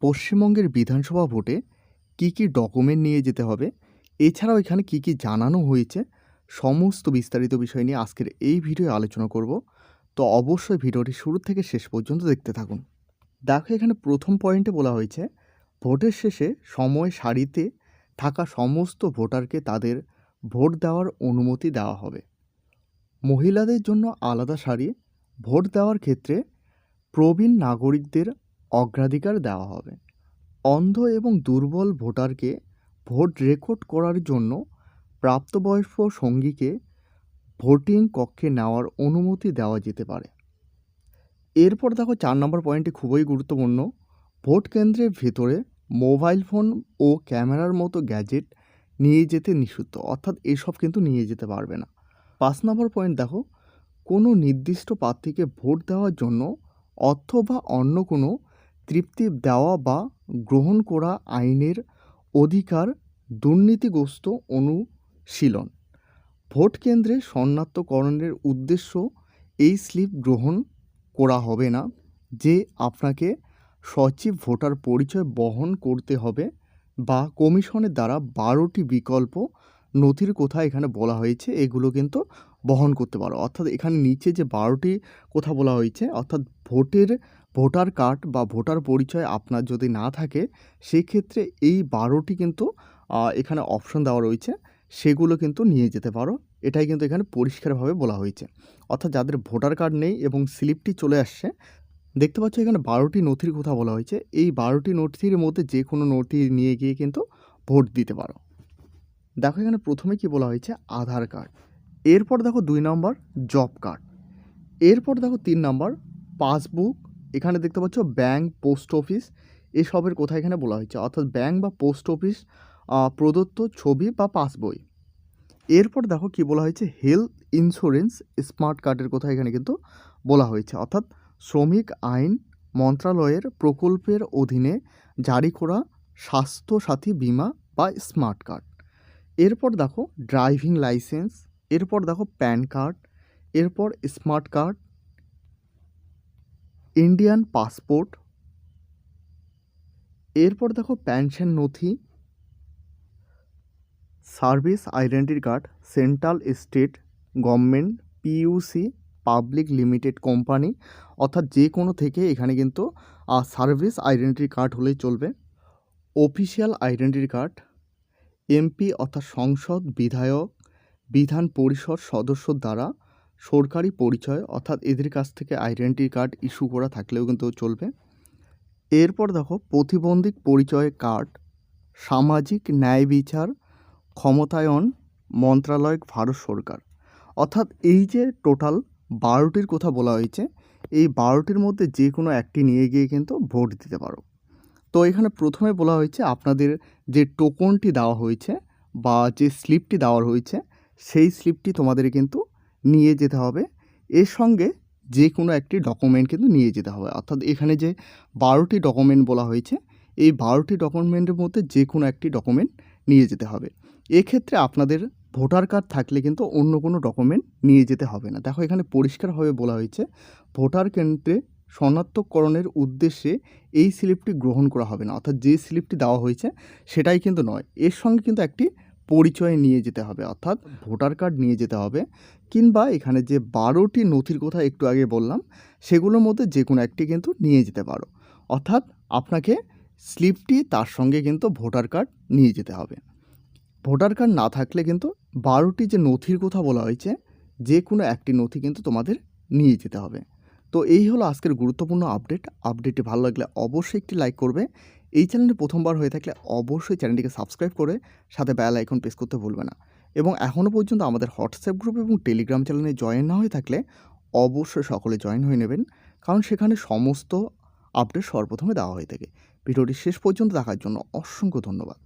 পশ্চিমবঙ্গের বিধানসভা ভোটে কী কী ডকুমেন্ট নিয়ে যেতে হবে, এছাড়াও এখানে কী কী জানানো হয়েছে, সমস্ত বিস্তারিত বিষয় নিয়ে আজকের এই ভিডিওয়ে আলোচনা করব। তো অবশ্যই ভিডিওটি শুরু থেকে শেষ পর্যন্ত দেখতে থাকুন। দেখো, এখানে প্রথম পয়েন্টে বলা হয়েছে ভোটের শেষে সময় সারিতে থাকা সমস্ত ভোটারকে তাদের ভোট দেওয়ার অনুমতি দেওয়া হবে। মহিলাদের জন্য আলাদা সারি, ভোট দেওয়ার ক্ষেত্রে প্রবীণ নাগরিকদের অগ্রাধিকার দেওয়া হবে। অন্ধ এবং দুর্বল ভোটারকে ভোট রেকর্ড করার জন্য প্রাপ্তবয়স্ক সঙ্গীকে ভোটিং কক্ষে নেওয়ার অনুমতি দেওয়া যেতে পারে। এরপর দেখো 4 নম্বর পয়েন্টটি খুবই গুরুত্বপূর্ণ। ভোট কেন্দ্রের ভেতরে মোবাইল ফোন ও ক্যামেরার মতো গ্যাজেট নিয়ে যেতে নিষিদ্ধ, অর্থাৎ এসব কিন্তু নিয়ে যেতে পারবে না। 5 নম্বর পয়েন্ট দেখো, কোনো নির্দিষ্ট প্রার্থীকে ভোট দেওয়ার জন্য অর্থ বা অন্য কোনো তৃপ্তি দেওয়া বা গ্রহণ করা আইনের অধিকার দুর্নীতিগ্রস্ত অনুশীলন। ভোট কেন্দ্রে শনাক্তকরণের উদ্দেশ্য এই স্লিপ গ্রহণ করা হবে না যে আপনাকে সচিব ভোটার পরিচয় বহন করতে হবে বা কমিশনের দ্বারা 12টি বিকল্প নথির কথা এখানে বলা হয়েছে, এগুলো কিন্তু বহন করতে পারো। অর্থাৎ এখানে নিচে যে 12টি কথা বলা হয়েছে, অর্থাৎ ভোটার কার্ড বা ভোটার পরিচয় আপনার যদি না থাকে, সেক্ষেত্রে এই 12টি কিন্তু এখানে অপশন দেওয়া রয়েছে, সেগুলো কিন্তু নিয়ে যেতে পারো। এটাই কিন্তু এখানে পরিষ্কারভাবে বলা হয়েছে। অর্থাৎ যাদের ভোটার কার্ড নেই এবং স্লিপটি চলে আসছে, দেখতে পাচ্ছ এখানে 12টি নথির কথা বলা হয়েছে। এই 12টি নথির মধ্যে যে কোনো নথি নিয়ে গিয়ে কিন্তু ভোট দিতে পারো। দেখো এখানে প্রথমে কি বলা হয়েছে, আধার কার্ড। এরপর দেখো 2 নম্বর জব কার্ড। এরপর দেখো 3 নম্বর পাসবুক। এখানে দেখতে পাচ্ছ ব্যাংক, পোস্ট অফিস, এসবের কথা এখানে বলা হয়েছে, অর্থাৎ ব্যাংক বা পোস্ট অফিস প্রদত্ত ছবি বা পাসবই। এরপর দেখো কি বলা হয়েছে, হেলথ ইন্স্যুরেন্স স্মার্ট কার্ডের কথা এখানে কিন্তু বলা হয়েছে, অর্থাৎ শ্রমিক আইন মন্ত্রণালয়ের প্রকল্পের অধীনে জারি করা স্বাস্থ্যসাথী বিমা বা স্মার্ট কার্ড। এরপর দেখো ড্রাইভিং লাইসেন্স। এরপর দেখো প্যান কার্ড। এরপর স্মার্ট কার্ড, ইন্ডিয়ান পাসপোর্ট। এরপর দেখো পেনশন নথি, service identity card, central state government, PUC, public limited company, অর্থাৎ যে কোনো থেকে এখানে কিন্তু সার্ভিস আইডেন্টি কার্ড হলেই চলবে। অফিসিয়াল আইডেন্টি কার্ড, এমপি অর্থাৎ সংসদ, বিধায়ক, বিধান পরিষদ সদস্য দ্বারা সরকারি পরিচয়, অর্থাৎ এদের কাছ থেকে আইডেন্টি কার্ড ইস্যু করা থাকলেও কিন্তু চলবে। এরপর দেখো প্রতিবন্ধী পরিচয় কার্ড, সামাজিক ন্যায় বিচার ক্ষমতায়ন মন্ত্রণালয়, ভারত সরকার। অর্থাৎ এই যে টোটাল 12টির কথা বলা হয়েছে, এই 12টির মধ্যে যে কোনো একটি নিয়ে গিয়ে কিন্তু ভোট দিতে পারো। তো এখানে প্রথমে বলা হয়েছে আপনাদের যে টোকনটি দেওয়া হয়েছে বা যে স্লিপটি দেওয়া হয়েছে, সেই স্লিপটি তোমাদের কিন্তু নিয়ে যেতে হবে। এর সঙ্গে যে কোনো একটি ডকুমেন্ট কিন্তু নিয়ে যেতে হবে। অর্থাৎ এখানে যে 12টি ডকুমেন্ট বলা হয়েছে, এই 12টি ডকুমেন্টের মধ্যে যে কোনো একটি ডকুমেন্ট নিয়ে যেতে হবে। এক্ষেত্রে আপনাদের ভোটার কার্ড থাকলে কিন্তু অন্য কোনো ডকুমেন্ট নিয়ে যেতে হবে না। দেখো এখানে পরিষ্কারভাবে বলা হয়েছে ভোটার কেন্দ্রে শনাক্তকরণের উদ্দেশ্যে এই স্লিপটি গ্রহণ করা হবে না, অর্থাৎ যে স্লিপটি দেওয়া হয়েছে সেটাই কিন্তু নয়, এর সঙ্গে কিন্তু একটি পরিচয় নিয়ে যেতে হবে, অর্থাৎ ভোটার কার্ড নিয়ে যেতে হবে। কিংবা এখানে যে 12টি নথির কথা একটু আগে বললাম, সেগুলোর মধ্যে যে কোনো একটি কিন্তু নিয়ে যেতে পারো। অর্থাৎ আপনাকে স্লিপটি তার সঙ্গে কিন্তু ভোটার কার্ড নিয়ে যেতে হবে। ভোটার কার্ড না থাকলে কিন্তু 12টি যে নথির কথা বলা হয়েছে, যে কোনো একটি নথি কিন্তু তোমাদের নিয়ে যেতে হবে। তো এই হলো আজকের গুরুত্বপূর্ণ আপডেটটি ভালো লাগলে অবশ্যই একটি লাইক করবে। এই চ্যানেলে প্রথমবার হয়ে থাকলে অবশ্যই চ্যানেলটিকে সাবস্ক্রাইব করে সাথে বেল আইকন প্রেস করতে ভুলবে না। এবং এখনও পর্যন্ত আমাদের হোয়াটসঅ্যাপ গ্রুপ এবং টেলিগ্রাম চ্যানেলে জয়েন না হয়ে থাকলে অবশ্যই সকলে জয়েন হয়ে নেবেন, কারণ সেখানে সমস্ত আপডেট সর্বপ্রথমে দেওয়া হয়ে থাকে। ভিডিওটি শেষ পর্যন্ত দেখার জন্য অসংখ্য ধন্যবাদ।